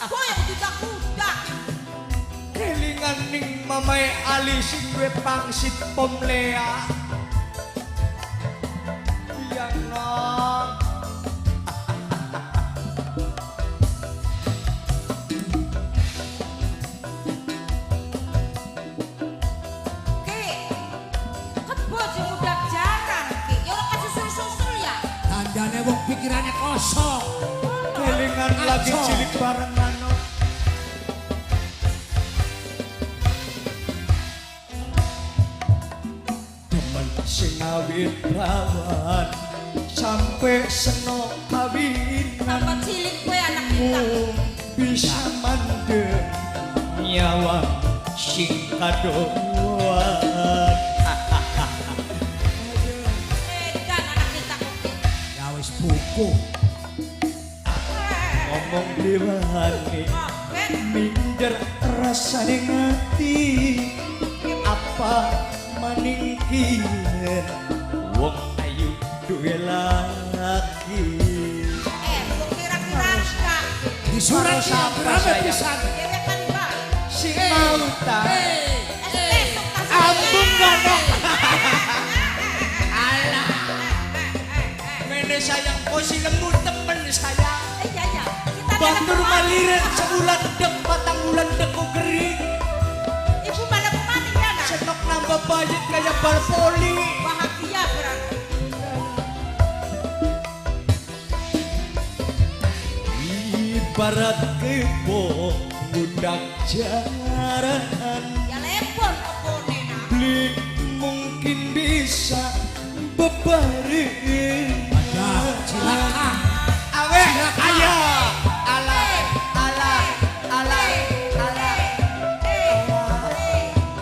Boy yang kudak-kudak. Kelingan ning mamae ali sing duwe pangsit pomlea. Yang nong. Ki, kebo sing udah jarang Ki. Ya ora kasusul-susul ya. Tandane wong pikirannya kosong. Kelingan lagi cilik bareng manuk. Demen sing awit rawan sampai seno kawinan. Tambah cilik kowe anak kita. Bisa mandeg nyawa sing kadoan. Edan anak kita kok Ki. Ya wis buku. Ngomong dewani Oke. minder rasane ngati apa maningkir wong ayu duwe laki. Kok kira-kira enggak. Di surat Siapa berapa saya? pisan? Dewe kan Mbak. Si mau ta Esok tas. ambung gono. Alah mene sayang kok si lembut temen saya. Iya iya. Kita Bantur maliren sebulan dek patang bulan dek kok gering. Ibu mana kemana ya nak? Senok nambah budget kayak bal poli. Bahagia berarti. Ibarat kebo ngundang jaran Ya lepon kebone nak. beli mungkin bisa bebareng. Ada silakan. Awe ayo ala ala ala ala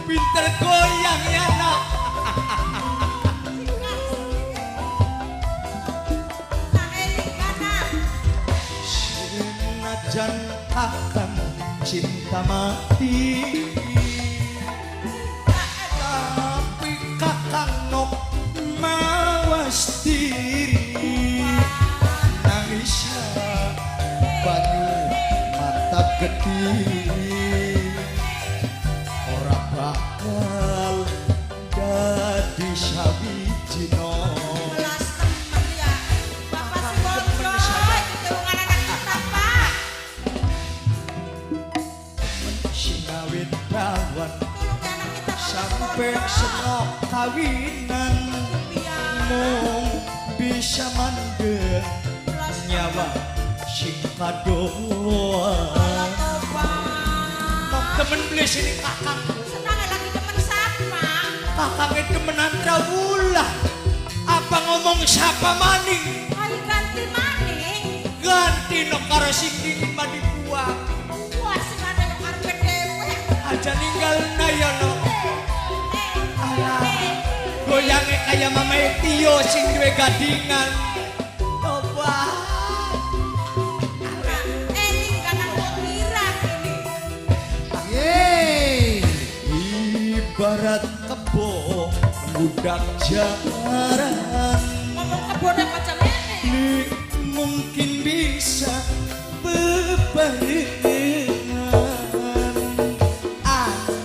pinter goyang ya nak. Nah eling kana. Senajan akan cinta mati tapi kakang nok mawas diri nangis banyu mata gede ora bakal dadi sawijino. Kelas temen ya. Bapak si Bonjo. Itu wong anak kita Pak. Sinawit rawan Tolong ya anak kita Pak sampai Bonjo. senok kawinan Iya. mung bisa mandeg Kelas nyawa sing kadoan. Mau temen beli sini kakang, Senang lagi temen siapa? kakangnya temenan Trawulah. Apa ngomong siapa maning? Ayo ganti maning. Ganti no karo sing dingin mandi buang. Wah sing ada yang karpe dewe. Aja ninggal na ya no. Alah, goyangnya kayak mama Tio sing duwe gadingan. Coba. Eling kan aku kira ini. Yeay. Ibarat kebo budak jaran Ngomong kebone macam ini. li mungkin bisa bebarengan.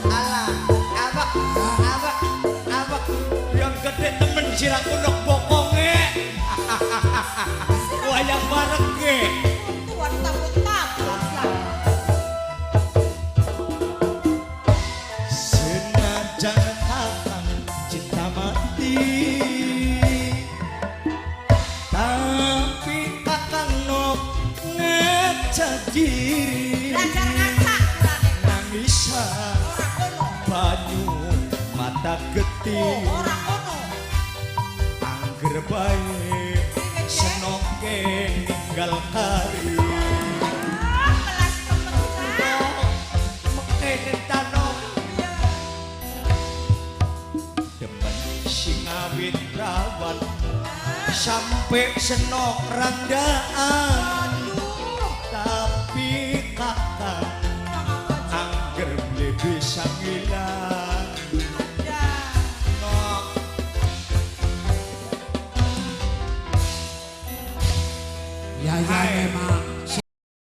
Alah, abak yang gede temen sirah kunok bokonge. Wayang bareng ge. Tuan takut-takut lah. Senajan kakang cinta mati tapi kakang nok ngecak diri Belajar ngaca kurane. nangis Ora kono. banyu mata getih Ora kono. angger bae senoke ninggal kari Kelas temen kan. mekene tanok demen sing awit rawan sampai senok randaan